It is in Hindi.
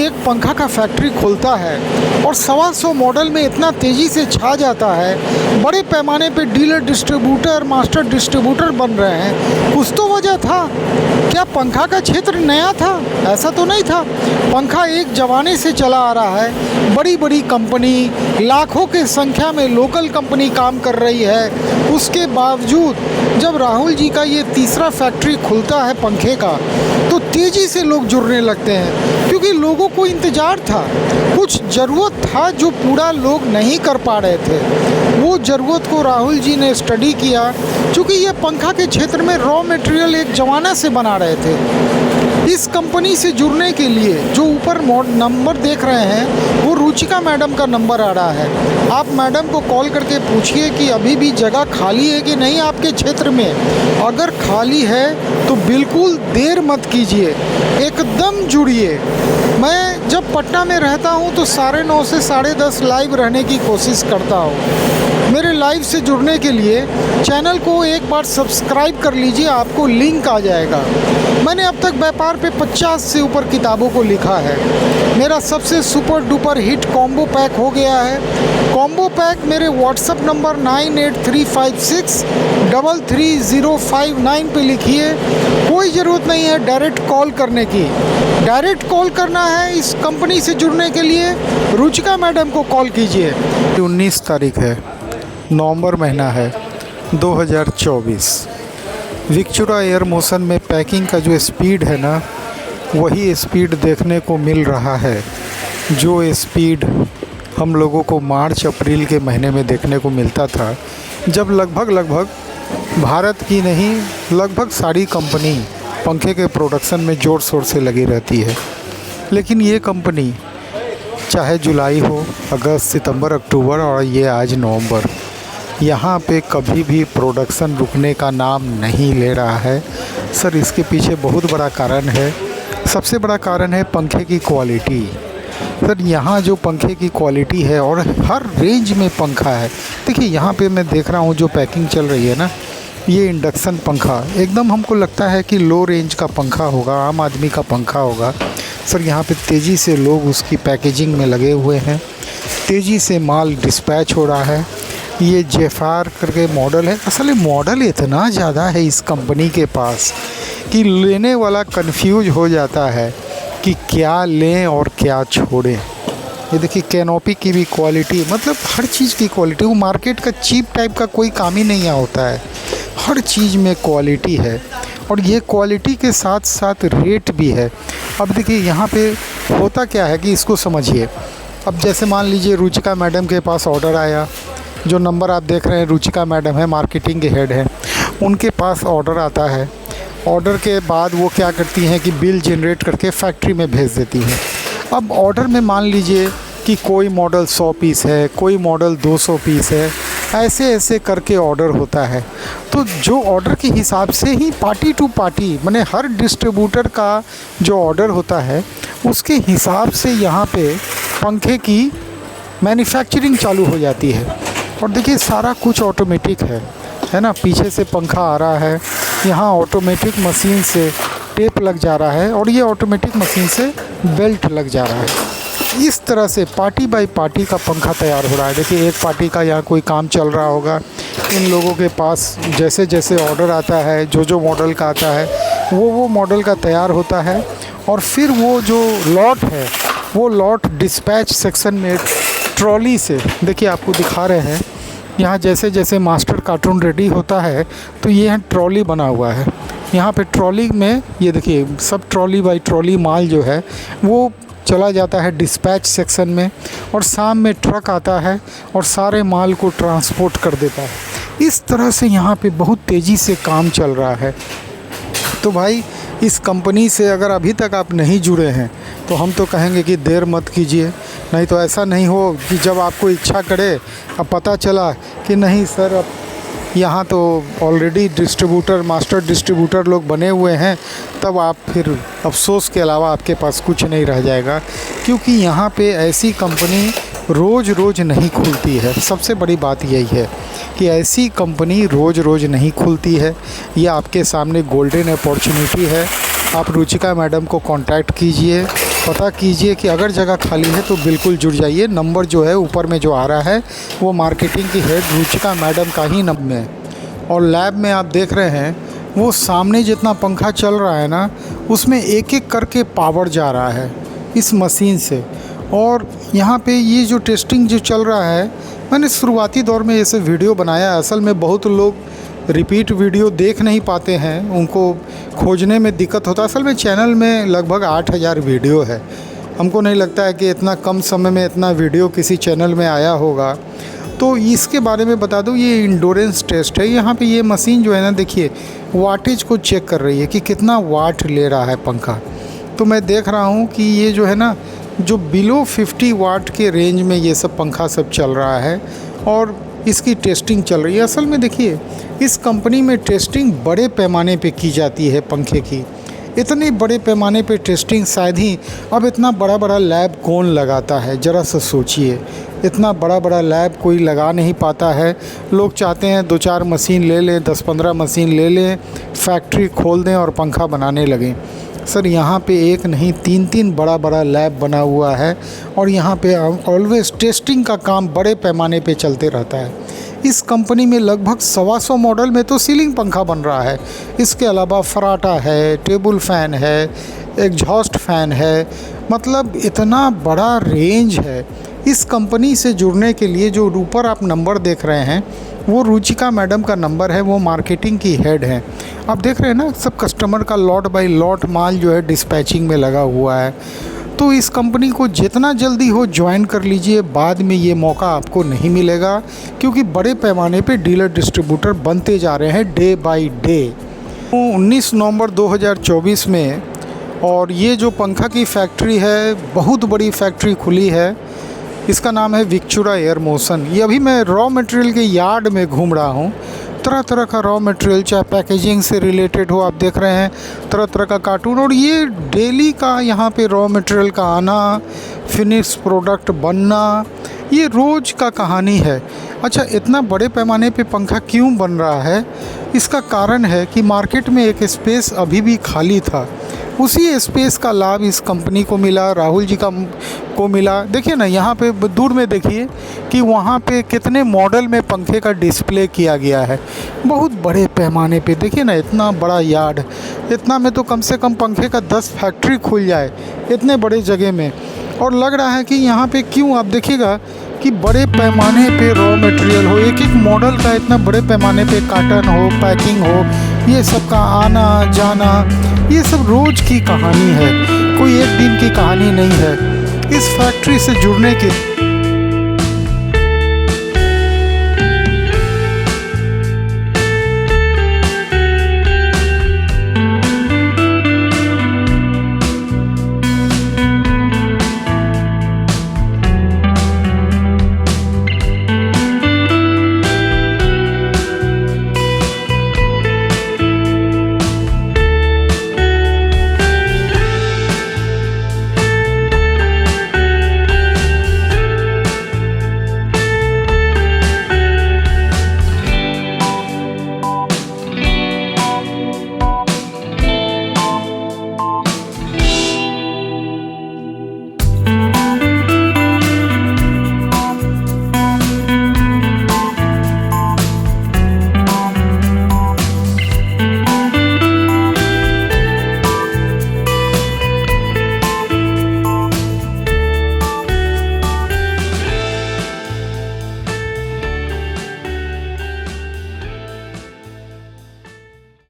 एक पंखा का फैक्ट्री खुलता है और 125 मॉडल में इतना तेज़ी से छा जाता है, बड़े पैमाने पे डीलर डिस्ट्रीब्यूटर मास्टर डिस्ट्रीब्यूटर बन रहे हैं, कुछ तो वजह था। क्या पंखा का क्षेत्र नया था? ऐसा तो नहीं था। पंखा एक ज़माने से चला आ रहा है। बड़ी बड़ी कंपनी, लाखों के संख्या में लोकल कंपनी काम कर रही है। उसके बावजूद जब राहुल जी का ये तीसरा फैक्ट्री खुलता है पंखे का, तो तेज़ी से लोग जुड़ने लगते हैं, क्योंकि लोगों को इंतज़ार था। कुछ ज़रूरत था जो पूरा लोग नहीं कर पा रहे थे। वो ज़रूरत को राहुल जी ने स्टडी किया, क्योंकि ये पंखा के क्षेत्र में रॉ मटेरियल एक ज़माना से बना रहे थे। इस कंपनी से जुड़ने के लिए जो ऊपर नंबर देख रहे हैं, वो रुचिका मैडम का नंबर आ रहा है। आप मैडम को कॉल करके पूछिए कि अभी भी जगह खाली है कि नहीं आपके क्षेत्र में। अगर खाली है तो बिल्कुल देर मत कीजिए, एकदम जुड़िए। मैं जब पटना में रहता हूँ तो 9:30 से 10:30 लाइव रहने की कोशिश करता हूँ। मेरे लाइव से जुड़ने के लिए चैनल को एक बार सब्सक्राइब कर लीजिए, आपको लिंक आ जाएगा। मैंने अब तक व्यापार पे 50 से ऊपर किताबों को लिखा है। मेरा सबसे super duper hit combo pack हो गया है। कॉम्बो पैक मेरे व्हाट्सएप नंबर 9835633059 पे लिखिए। कोई ज़रूरत नहीं है डायरेक्ट कॉल करने की। डायरेक्ट कॉल करना है इस कंपनी से जुड़ने के लिए, रुचिका मैडम को कॉल कीजिए। 19 तारीख है, नवंबर महीना है 2024। विक्टोरिया एयर मोशन में पैकिंग का जो स्पीड है ना, वही स्पीड देखने को मिल रहा है जो स्पीड हम लोगों को मार्च अप्रैल के महीने में देखने को मिलता था, जब लगभग भारत की नहीं लगभग सारी कंपनी पंखे के प्रोडक्शन में ज़ोर शोर से लगी रहती है। लेकिन ये कंपनी चाहे जुलाई हो, अगस्त, सितंबर, अक्टूबर और ये आज नवंबर, यहाँ पे कभी भी प्रोडक्शन रुकने का नाम नहीं ले रहा है। सर, इसके पीछे बहुत बड़ा कारण है। सबसे बड़ा कारण है पंखे की क्वालिटी। सर, यहाँ जो पंखे की क्वालिटी है और हर रेंज में पंखा है। देखिए, यहाँ पे मैं देख रहा हूँ जो पैकिंग चल रही है ना, ये इंडक्शन पंखा एकदम हमको लगता है कि लो रेंज का पंखा होगा, आम आदमी का पंखा होगा। सर, यहाँ पे तेज़ी से लोग उसकी पैकेजिंग में लगे हुए हैं, तेज़ी से माल डिस्पैच हो रहा है। ये जेफार करके मॉडल है। असल में मॉडल इतना ज़्यादा है इस कंपनी के पास कि लेने वाला कंफ्यूज हो जाता है कि क्या लें और क्या छोड़ें। ये देखिए, कैनोपी की भी क्वालिटी, मतलब हर चीज़ की क्वालिटी। वो मार्केट का चीप टाइप का कोई काम ही नहीं होता है, हर चीज़ में क्वालिटी है। और ये क्वालिटी के साथ साथ रेट भी है। अब देखिए, यहाँ पे होता क्या है कि इसको समझिए। अब जैसे मान लीजिए रुचिका मैडम के पास ऑर्डर आया, जो नंबर आप देख रहे हैं रुचिका मैडम है, मार्केटिंग के हेड हैं, उनके पास ऑर्डर आता है। ऑर्डर के बाद वो क्या करती हैं कि बिल जनरेट करके फैक्ट्री में भेज देती हैं। अब ऑर्डर में मान लीजिए कि कोई मॉडल 100 पीस है, कोई मॉडल 200 पीस है, ऐसे ऐसे करके ऑर्डर होता है। तो जो ऑर्डर के हिसाब से ही पार्टी टू पार्टी, माने हर डिस्ट्रीब्यूटर का जो ऑर्डर होता है उसके हिसाब से यहाँ पे पंखे की मैन्युफैक्चरिंग चालू हो जाती है। और देखिए, सारा कुछ ऑटोमेटिक है ना। पीछे से पंखा आ रहा है, यहाँ ऑटोमेटिक मशीन से टेप लग जा रहा है और ये ऑटोमेटिक मशीन से बेल्ट लग जा रहा है। इस तरह से पार्टी बाय पार्टी का पंखा तैयार हो रहा है। देखिए, एक पार्टी का यहाँ कोई काम चल रहा होगा, इन लोगों के पास जैसे जैसे ऑर्डर आता है, जो मॉडल का आता है वो मॉडल का तैयार होता है। और फिर वो जो लॉट है, वो लॉट डिस्पैच सेक्शन में ट्रॉली से, देखिए आपको दिखा रहे हैं, यहाँ जैसे जैसे मास्टर कार्टून रेडी होता है तो ये यहाँ ट्रॉली बना हुआ है। यहाँ पे ट्रॉली में ये देखिए, सब ट्रॉली बाई ट्रॉली माल जो है वो चला जाता है डिस्पैच सेक्शन में, और शाम में ट्रक आता है और सारे माल को ट्रांसपोर्ट कर देता है। इस तरह से यहाँ पे बहुत तेज़ी से काम चल रहा है। तो भाई, इस कंपनी से अगर अभी तक आप नहीं जुड़े हैं तो हम तो कहेंगे कि देर मत कीजिए। नहीं तो ऐसा नहीं हो कि जब आपको इच्छा करे, अब पता चला कि नहीं सर, अब यहाँ तो ऑलरेडी डिस्ट्रीब्यूटर मास्टर डिस्ट्रीब्यूटर लोग बने हुए हैं, तब आप फिर अफसोस के अलावा आपके पास कुछ नहीं रह जाएगा। क्योंकि यहाँ पे ऐसी कंपनी रोज़ रोज़ नहीं खुलती है। सबसे बड़ी बात यही है कि ऐसी कंपनी रोज़ रोज़ नहीं खुलती है। ये आपके सामने गोल्डन अपॉर्चुनिटी है। आप रुचिका मैडम को कांटेक्ट कीजिए पता कीजिए कि अगर जगह खाली है तो बिल्कुल जुड़ जाइए। नंबर जो है ऊपर में जो आ रहा है वो मार्केटिंग की हेड रुचिका मैडम का ही नंबर है। और लैब में आप देख रहे हैं वो सामने जितना पंखा चल रहा है ना, उसमें एक एक करके पावर जा रहा है इस मशीन से। और यहाँ पे ये जो टेस्टिंग जो चल रहा है, मैंने शुरुआती दौर में ऐसे वीडियो बनाया। असल में बहुत लोग रिपीट वीडियो देख नहीं पाते हैं, उनको खोजने में दिक्कत होता है। असल में चैनल में लगभग 8000 वीडियो है। हमको नहीं लगता है कि इतना कम समय में इतना वीडियो किसी चैनल में आया होगा। तो इसके बारे में बता दूं, ये इंडोरेंस टेस्ट है। यहाँ पे ये मशीन जो है ना, देखिए वाटेज को चेक कर रही है कि कितना वाट ले रहा है पंखा। तो मैं देख रहा हूँ कि ये जो है ना, जो बिलो 50 वाट के रेंज में ये सब पंखा सब चल रहा है और इसकी टेस्टिंग चल रही है। असल में देखिए इस कंपनी में टेस्टिंग बड़े पैमाने पे की जाती है पंखे की। इतने बड़े पैमाने पे टेस्टिंग शायद ही अब इतना बड़ा बड़ा लैब कौन लगाता है, ज़रा सा सोचिए। इतना बड़ा बड़ा लैब कोई लगा नहीं पाता है। लोग चाहते हैं 2-4 मशीन ले लें, 10-15 मशीन ले लें, फैक्ट्री खोल दें और पंखा बनाने लगें। सर यहाँ पे एक नहीं 3-3 बड़ा बड़ा लैब बना हुआ है और यहाँ पे ऑलवेज टेस्टिंग का काम बड़े पैमाने पे चलते रहता है। इस कंपनी में लगभग 125 मॉडल में तो सीलिंग पंखा बन रहा है। इसके अलावा फराटा है, टेबल फ़ैन है, एग्जॉस्ट फ़ैन है, मतलब इतना बड़ा रेंज है। इस कंपनी से जुड़ने के लिए जो ऊपर आप नंबर देख रहे हैं वो रुचिका मैडम का नंबर है, वो मार्केटिंग की हेड हैं। आप देख रहे हैं ना, सब कस्टमर का लॉट बाय लॉट माल जो है डिस्पैचिंग में लगा हुआ है। तो इस कंपनी को जितना जल्दी हो ज्वाइन कर लीजिए, बाद में ये मौका आपको नहीं मिलेगा, क्योंकि बड़े पैमाने पे डीलर डिस्ट्रीब्यूटर बनते जा रहे हैं डे बाय डे। 19 नवंबर 2024 में, और ये जो पंखा की फैक्ट्री है, बहुत बड़ी फैक्ट्री खुली है। इसका नाम है विक्चुरा एयर मोशन। ये अभी मैं रॉ मटेरियल के यार्ड में घूम रहा हूँ। तरह तरह का रॉ मटेरियल, चाहे पैकेजिंग से रिलेटेड हो, आप देख रहे हैं तरह तरह का कार्टून। और ये डेली का यहाँ पे रॉ मटेरियल का आना, फिनिश प्रोडक्ट बनना, ये रोज़ का कहानी है। अच्छा, इतना बड़े पैमाने पे पंखा क्यों बन रहा है? इसका कारण है कि मार्केट में एक स्पेस अभी भी खाली था। उसी स्पेस का लाभ इस कंपनी को मिला, राहुल जी को मिला। देखिए ना, यहाँ पे दूर में देखिए कि वहाँ पे कितने मॉडल में पंखे का डिस्प्ले किया गया है, बहुत बड़े पैमाने पे। देखिए ना, इतना बड़ा यार्ड, इतना में तो कम से कम पंखे का 10 फैक्ट्री खुल जाए इतने बड़े जगह में। और लग रहा है कि यहाँ पे क्यों, आप देखिएगा कि बड़े पैमाने पे रॉ मटेरियल हो, एक एक मॉडल का इतना बड़े पैमाने पे कार्टन हो, पैकिंग हो, ये सब का आना जाना, ये सब रोज़ की कहानी है, कोई एक दिन की कहानी नहीं है। इस फैक्ट्री से जुड़ने के